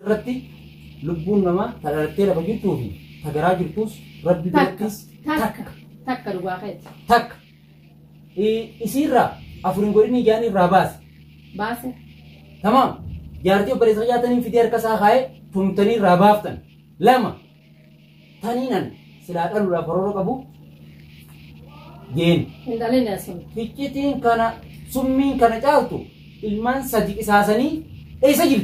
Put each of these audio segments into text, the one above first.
رتي لبون ما ترتي لا بجيتو في تجرا جرتوس ربي بيتس تك الواحد تك يصير أفرين قريني جاني راباس باس تمام جارتي وبريزة جاتني في ديار كسا خاي فمتني رابافتن لما تانينا سلاتر ولا فرورو كابو جين عندنا ناسون فيكتين كنا سمين كنا جالتو ilman sadi isasani sajil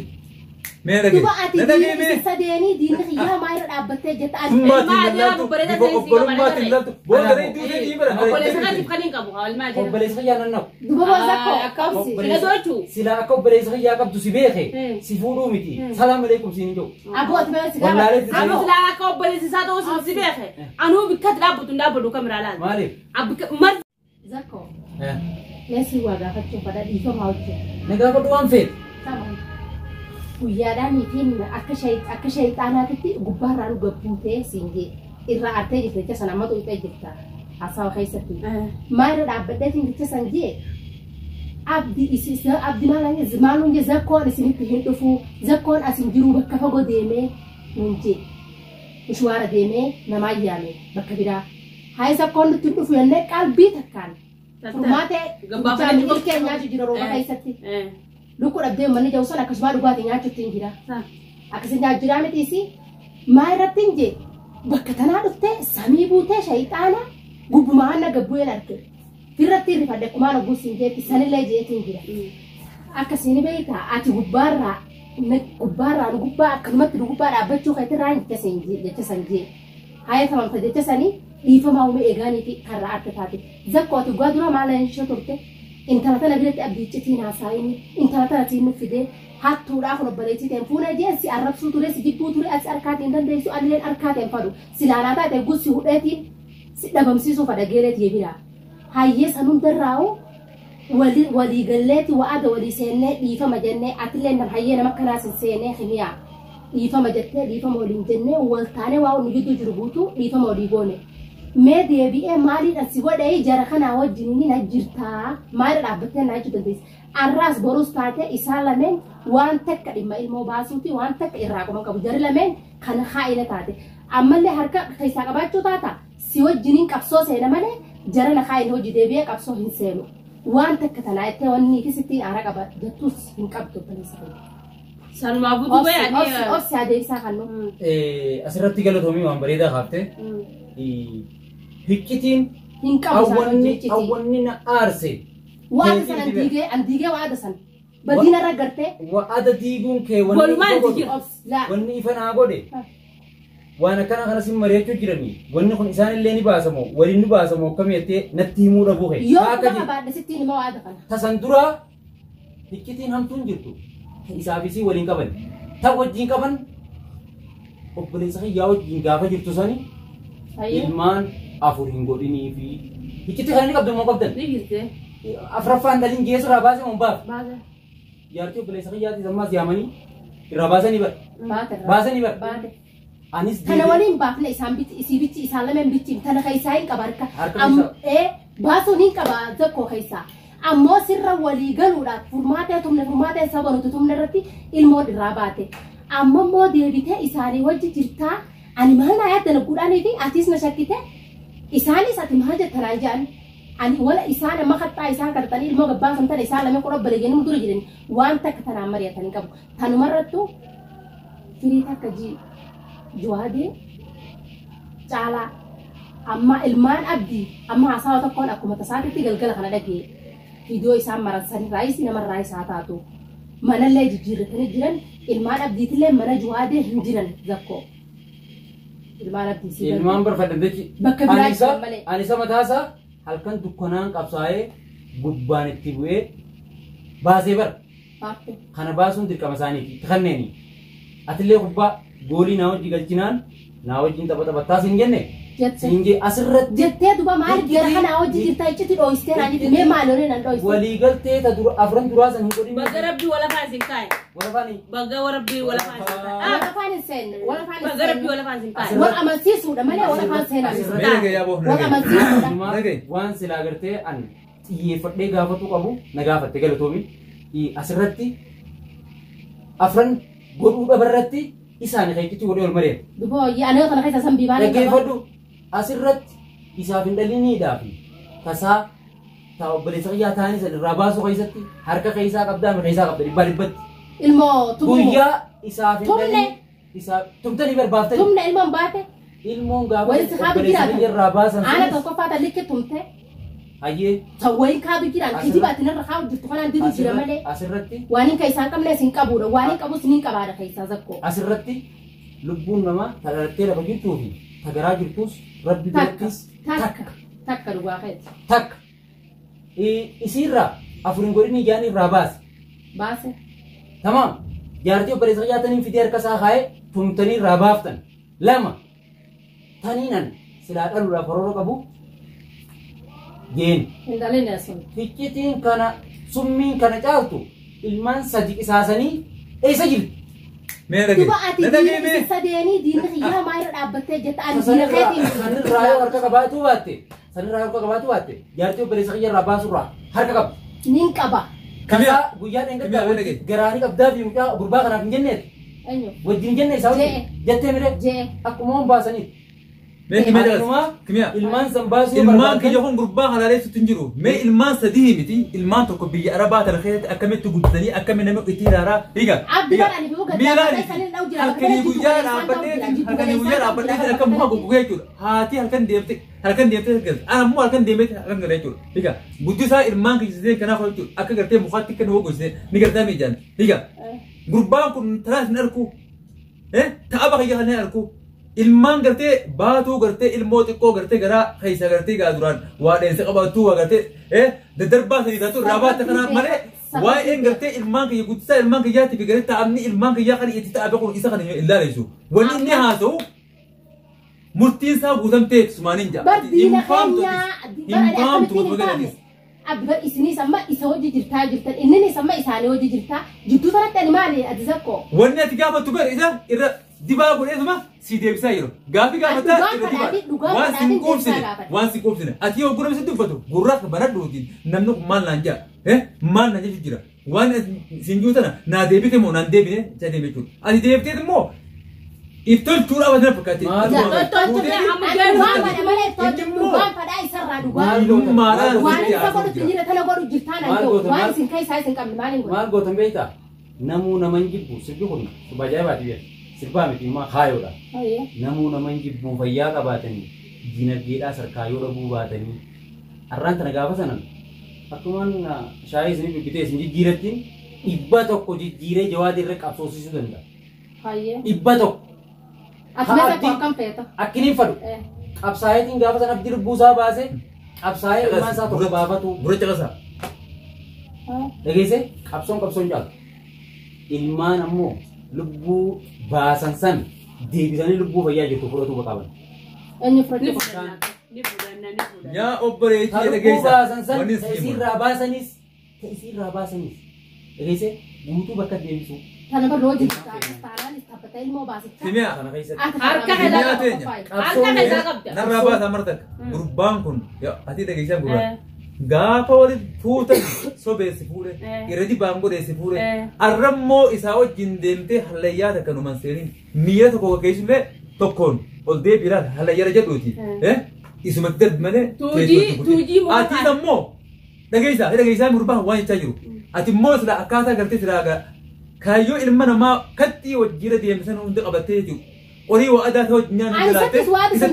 ماذا تبغى أتيجي سديني دين خيا ما يرد أبتة جت ما تنلت بولدري دودي يبرد بوليس خاتي بخلين كابو قال ما جرى بوليس خيا ننو تبغى زكو كابسي سلا أكو بوليس خيا كاب تسيبه سيفورو ميتي سلام عليكم سينجو أبو أتبع سكاب أبو سلا أكو بوليس ساتو سيبه أنو بكت لابو تندابو دو كاميرا لازم مالي أبو مر زكو لسه هو قاعد تشوف هذا إيفا ماوتي نجا كدوان فين تمام ويا نيتين أكشيء أنا كتي غبار أنا غبوته سينجي إذا أرتجي في كسر ما توي تجتا أساو خيستي ما يرد أبدا في كسر سنجي أبدي إسيسا أبدي ما لاني زمانون جزاكون أسمي تهين تفو زاكون أسمي جرو بكفا قو ديمي ننجي مشوار ديمي نما يامي بكبيرا هاي زاكون تنفو ينك قلبي تكان فرماتي جامي إلكي نياجو جرو روبا خيستي لوكو أبدي مني جوسنا كشمار روباتي نياجو تنجيرا أكسين جاجو رامي تيسي ما يرد تنجي بكتنا دفته سامي بوته شيطانا قبو معنا قبوه لاركي firratti rifadde kumaana guusin jeetti sanillee jeetiin jira akkasiin beeyta ati gubbaarraa gubbaa akkanumatti gubbaa dhaabbachuu keetirraa jecha san jee haaya tamamta jecha sanii dhiifamaa uume eegaanii fi karraa adda taate zakkooti gaa dura maala ishee turte intala tana biratti abdiiccitiin haasaayini intala tana tiin nuffidee hattuudhaaf nobbaleessiteen fuuna jeen si arrabsuu ture si jibbuu ture asi arkaatiin dandeessu adileen arkaateen fadu silaanaa taate gussi hudheetiin si dhabamsiisuu fadha geeleet yeebiraa هاي سنون دراو ولي قلتي وعد ولي سنة ليفا مجنة أتلين نحيينا مكنا سنة خليا ليفا مجتة ليفا مولين جنة والثاني واو نجدو جربوتو ليفا موليبونة ما دي بي مالي السواد أي جرخنا وجنيني نجرتا مالي رابطة ناجو تدريس الراس بروس تاته إسالمين وان تك إما الموباسوتي وان تك إراكو من كابو جري لمن كان خائنة تاته أما اللي حركة خيسا قباتشو تاتا سواد جنين كبسوس هنا مالي جرنا خاين هو جديبيا كابسو هنسلو وان تكتنا أنت واني كستين عرق أبى جتوس هنكبتو بنسبة سان ما بدو يعني أوس هذا يساقنو أسرت تقول تومي وان بريدة خافته هكتين أولنا أرسل وعد سن أنديجة وعد سن بدينا رجعته وعد ديجون كي لا واني فنا أقوله وانا كان سيم مريتو جيراني وني خن انسان اللي ني باسمو ولي ني باسمو كميتي نتيمو دبو هي يوم بعد 60 موعد كان تسندرا ديكتين هم تنجرتو حسابيسي ولي قبل توجين قبل وبلي صحي ياو جينغافا جرتو ساني ilman afurin godini fi dikiti kan ni kabdo mo kabdan dikiti afrafan dalin gesu rabase mo ba yarti bele sahi yati zamma yamani rabase ni ba anis tana walin baafne isaan biti isaan lameen bitiin tana keessa hin qabarka baasuun qaba zakko keessa ammoo sirra walii galuudhaaf furmaatee sabanutu tumne irratti ilmoo irraa baate ammoo deebitee isaanii wajji jirtaa ani maal na yaadda guudhaanii fi atiis na shakkite isaanis ati maal jettanaan jedhan ani wala isaan amma kattaa isaan kadhatanii ilmoo gabbaasan tana isaan lameen qura baleeganii mudura jedhani waan takka tanaan mari'atanii qabu tanumarrattu firii takka جوادي جالا أما إلمان أبدي أما عصاوة تكون أكو متساعدة تقلقل خنا دقي فيديو إسام مرساني رايس إنما الرايس هاتاتو من اللي جيرتني جيران إلمان أبدي تلي من جوادي هنجيران زكو إلمان أبدي سيدان إلمان برفدن دكي أنيسا متاسا هل كان دكانان قبصاي ببان التبوي بازي بر خنا باسون دير كمساني تخنيني أتلي خبا قولي ناوجي قلتنان ناوجي انت بطبطا سنجنة سنجي أسرت جتة دوبا مالك جرحة ناوجي جرتا يجتي رويستين عجي دمي مالورين عن رويستين ولي قلتي تدور أفرن دراسة نقولي بقى ربي ولا فانسين كاي ولا فاني بقى وربي ولا فانسين ولا فاني سين ولا فاني بقى ربي ولا فانسين كاي ولا أمسيس ولا مالي ولا فانسين ولا أمسيس ولا وان سلا قلتي أن يفتح قافتو قبو نقافت قلتومي أسرتي أفرن godhuudha barratti isaan keekitti godhee ol maree. Duboo yaanoo kana keessa san biibaan. Dhaggeeffadhu asirratti isaaf hin dhaliniidhaaf tasaa ta'a obboleessa qiyyaa ta'anii sanirraa baasuu keessatti harka keessaa qabdaa mi keessaa qabda dhibbaa dhibbatti. Ilmoo tummoo. Guyyaa isaaf hin dhalin isaa tumtanii barbaaftanii. Tumne ilmoon baate. Ilmoon gaafa obboleessa qiyyarraa baasan. Aana tokkoffaa talikki tumte. Hayyee. Sawwayin kaadu jiraan kijibaatti narra kaa'u jirtu kanaan didu jira malee. Asirratti. Waan hin keessaan qabne isin qabuudha. Waan hin qabus niin qabaadha keessaa zakkoo. Asirratti lubbuun namaa talaalattee lafa jirtuu fi tagaraa jirtus rabbi birattis takka dhugaa keessa. Takka. Isiirraa afurin godhini ijaan irraa baase. Baase. Tamam. Jaartii obboleessa qiyyaatanii fidee harka isaa kaa'ee tumtanii irraa baaftan. Lama. Taniinan silaa dhaluudhaaf horoora qabu. Jeen. Hindalina sun. Ficcitiin kana summiin kana caaltu ilmaan sadi qisaasanii eessa jirti? Duba ati diinni sadeeni diinni xiyyaa maayira dhaabbattee jetta ani diina keetiin. Sanirraa yoo harka qabaatuu baatte jaartii obboleessa qiyyarraa baasurraa harka qabdi. Niin qaba. Kasaa guyyaa dheengatti garaanii qabdaa fi mucaa gurbaa kanaaf hin jenneeti. Wajjin jenne isaa jettee mire akkuma waan baasaniiti. Ilmaan san baasuu ilmaan kiyya kun gurbaa halaaleessutti hin jiru. Mee ilmaan sadii miti ilmaan tokko biyya arabaa tana keessatti akkamitti guddatanii akkamitti nama itti ilaalaa higa. Halkanii guyyaa dhaabbattee akka muka goggogee jechuudha. Haati halkan deemtee galti. Ana immoo halkan deemtee halkan galee jechuudha. Higa guddisaa ilmaan kiyya kanaaf jechuudha. Akka gartee mukaatti akka nama gogsee ni gartaa miijaan. Higa gurbaan kun tanaas hin arku. Ta'a bakka kana hin arku. Ilmaan gartee baatuu gartee ilmoo xiqqoo gartee garaa keessa gartee gaaduraan waa dheessa qabaatu waa gartee daddarbaa sanii taatu raabaata kanaa malee waa'een gartee ilmaan kiyya guddisaa ilmaan kiyyaatti fi garee taa'amni ilmaan kiyyaa kan itti taa'abe kun isa kan ilaalaysu wanni inni haasa'u murtiin isaa guutamtee sumaaniin jaa hinfaamtu magaalaanis. Abba isinis amma isa hojii jirtaa jirtan inninis amma isaanii hojii jirtaa jidduu sanatti ani maali ati zakko. Wanni ati gaafattu gara isa irra dibaa godheesuma si deebisaa jiru. Gaafi gaafataa irra dibaa waan si qubsine ati yoo gurra isitti uffatu gurraa banadhuutiin namni kun maal naan jaa maal naan jechu jira waan sinjuu tana naa deebite moo naan deebine jaa deebi jechuudha. Ati deebiteet immoo iftolchuudha waan fakkaate. Maal gootan beektaa namuu nama hin jibbu sirbi kun bajaa'ibaati beeku. Sirbaa miti immoo haayoodha. Namuu nama hin jibbu fayyaa qabaatanii dinagdeedhaa sarkaa yoo dhabuu baatanii har'aan tana gaafa sanan akkumaan shaayii isin bibbitee isin jijjiirattiin dhibba tokko jijjiiree jawaadii irra qabsoosisuu danda'a. Dhibba tokko. Akkiniin fadhu. Qabsaayetiin gaafa sana abdii lubbuusaa baase qabsaayee ilmaan isaa tokko baafatu. Gurracha qasaa. Dhageesse qabsoon caaltu. Ilmaan ammoo lubbuu baasan san deebisanii lubbuu fayyaa jirtu fudhatu qaban. Yaa obboleettii dhageessa. Baasan san ta'isirraa baasanis dhageesse guutuu bakka deebisu. Kana barroo jirta taanaan taphatee ilmoo baasicha. Simea harka keessaa qabda. Narraa baasa martaka. Gurbaan kun ati dhageessan gurbaan. Gaafa waliin fuutan sobeessi fuudhe irra dibaan godheessi fuudhe arrammoo isaa wajjin deemtee hallayyaa takka numan seeniin miira tokko keessullee tokkoon ol deebiiraan hallayyaara jedhuuti. Isumatti darbi malee ati ammoo dhageessaa gurbaan waan jechaa jiru. Ati immoo sila akkaataa gartee silaa kaayyoo ilma namaa kattii wajjira deemsan hundi qabattee jiru. Orii waa addaa ta'u nyaanni jiraate isa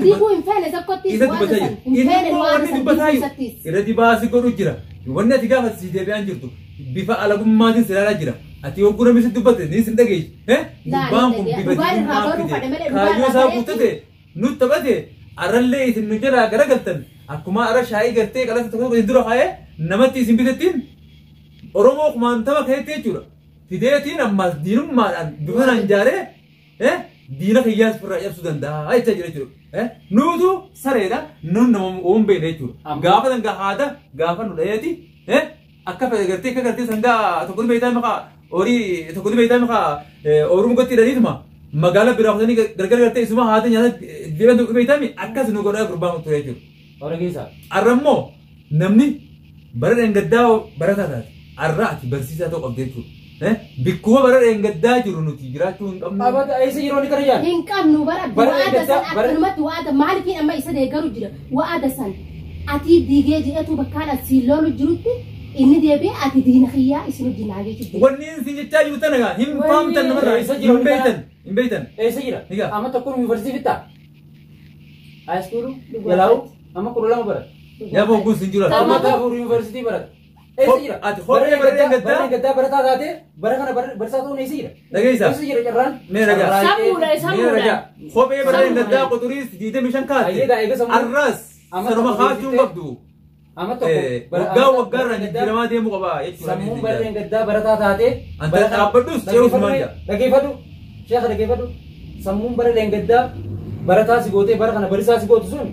dubbataa jiru. Inni wanni dubbataa jiru irra dibaasi godhu jira. Wanni ati gaafa si deebi'aan jirtu bifa alagummaatiin silaalaa jira. Ati yoo gurra misi dubbate ni sin dhageessu. Gubbaan kun bifa diimummaa fide kaayyoo isaa guuttate nutti taphate arrallee isin nu jalaa garagaltan akkuma arra shaayii gartee qalasa tokko dura haa'ee namatti isin bitattiin Oromoo kumaantama ka'eetti jechuudha. Fideetiin ammas diinummaadhaan bifa naan jaaree diina kiyyaas firraa cabsuu danda'a jechaa jira jechuudha. Nuutu sareedha nun nama oombeedha jechuudha. Gaafa sangaa haada gaafa nu dhayeeti akka fedhe gartee akka gartee sangaa tokko dhibee isaa maqaa horii tokko dhibee isaa maqaa ooruma gotti hidhaniituma magaalaa biraa kutanii gargar gartee isuma haada nyaata deebiin tokko dhibee isaa akkas nu godhaa gurbaan ture jechuudha. Hora keessa. Arrammoo namni bara dhangaddaa barataa taate arraa ati barsiisaa ta'uu qabdee jechuudha. بكوا برا إنجدا جرونتي جراتون أبدا أي شيء يروني كريان إن كان نوبرا وعد سن أكلمت وعد ما عارفين أما يسد يجرو جرا وعد سن أتي ديجي أتو بكان سيلولو جروتي إني ديبي أتي دين خيا اسمه جناجي كده ونين سنجتا يوتنا هم فام تنمر إن بيتن أي شيء يرا أما تكون يونيفرسيتي فيتا أسكولو يلاو أما كرولا ما برا يا بو بوس سنجولا أما تكون يونيفرسيتي برا أي شيء يرا برا إنجدا برا تاعته برا كنا برا ساتو نيسي يرا دقيقة أي شيء يرا جران ميرجع سامورا خو بيه برا إنجدا قطريس جيده مشان كات الرأس سنما خاتون قبضو أما تكون وقارن جرما دي مقبا سمون برا إنجدا برا تاعته أنت أبدوس جيو سماجا دقيقة شيخ دقيقة سمون برا إنجدا برا تاسي قوتي برا كنا برا تاسي قوتي سون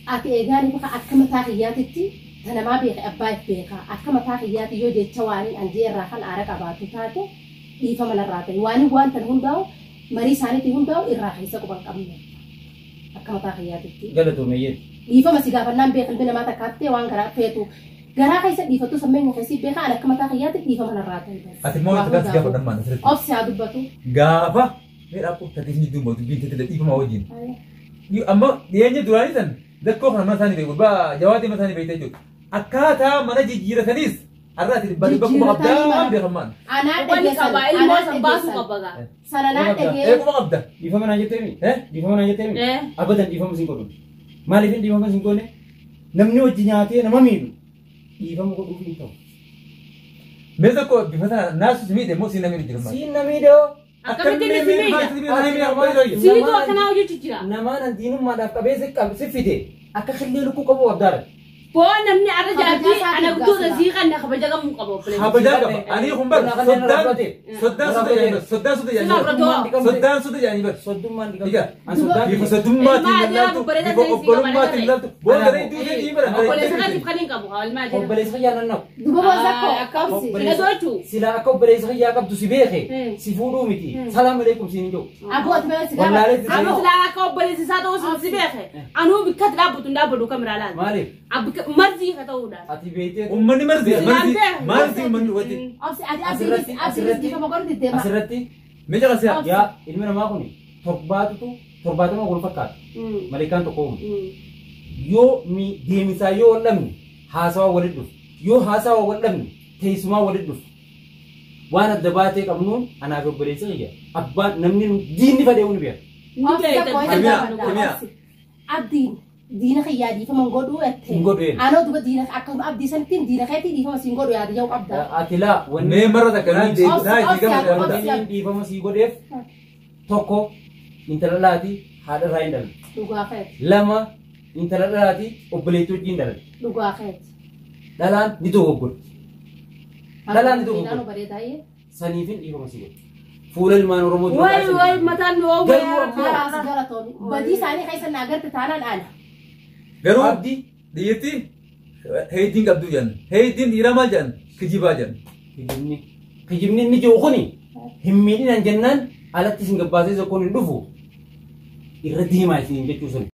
أتي إيجاني بقى أكمل تاخياتي أنا ما بيخ أبايك بيخا أكمل تاخياتي يوجد تواني أنجي راحن أرك أباتو تاتي إيفا من الراتي واني وان تنهم داو مري ساني تنهم داو إراحي سكو بان قبل أكمل تاخياتي قالتو ميت إيفا مسيقا فنان بيخ البنا ما تكاتي وان غرا فيتو غرا خيسا إيفا تو سمين خيسي بيخا أنا أكمل تاخياتي إيفا من الراتي أتمنى تكاتي كيف دمان أوفسي عدوباتو غافا مير أبو تكيسني دوما تبين تتدى إيفا ما وجين أما ديانيا دوراني تن دكو خنا مثاني بيقول با جواتي مثاني بيتجو أكاتا منا جيرة ثانيس الراتي بدي بكو مقبدا بيخمان أنا واني كبايل ما سباسو كباغا سنانا إيه كم مقبدا ديفا من أجتمي ديفا من أجتمي أبدا ديفا مسينكون ما لفين ديفا مسينكون نمني وجنياتي نمامينو ديفا مقبل فيتو ميزكو بفترة ناس سميده مو سينا مير جرمان سين نميدو أكمل سيدو أكنا وجو تجرا نمان دينو ما دافع بيزك سفيده أكخلي لكو كبو أبدار بون نمني أرجع أنا قلت رزيقا نخبجا مقبو خبجا أنا خمبر سودان سودان يعني بس صدومان إيجا بيفو سودان ما تيلاتو بيفو أقبلون ما تيلاتو بون كده يدوه يجيبنا أقبل سكان كابو هال ما جرا أقبل إسحاق يا ننو دوبا زكو أكابسي سيدوتو سلا أقبل إسحاق يا كابتو سبيخه سيفودو ميتي سلام عليكم سينجو أبو أتبع سكان أنا سلا أقبل سيساتو سبيخه أنا بكت لابد نابدو كاميرا لازم مالي أبك مرزي كتاودا أتي بيتي أمني مرزي من وتي أبسي أبسي ديفا مقرد الدماء أسرتي ميجا قصيا يا إلمنا ما كوني ترباتو ما قول فكات ملكان تقوم يو مي ديمسا يو لمن حاسوا ولدو يو حاسوا ولمن تيسما ولدو وانا دباتي كمنون أنا أقبل إسحاق أبا نمني ديني فديوني بيا أبدين دينا خيادي فمن قدو أتين أنا دوبا دينا أكلم أبدي سنتين دينا خيتي دي فما سين قدو يا دي يوم أبدا أكلا وني مرة ذكرني دي فما سين قدو توكو إنترلاتي هذا رايندل دوغا خيت لما إنترلاتي أبليتو جيندل دوغا خيت دالان نيتو وقول دالان نيتو أنا وقول بريداي سنيفين دي فما سين فول المال رمود واي متان هو خلاص غلطوني بدي ساني خيس ناغر تتانا أنا قالوا عبدي ديتي هيدين قبضو جن هيدين إيرما جن كجيبا جن كجيبني نيجو خوني هميني نجنن على تيسين قبازي زكون ندفو إردي ما يسين جتوسن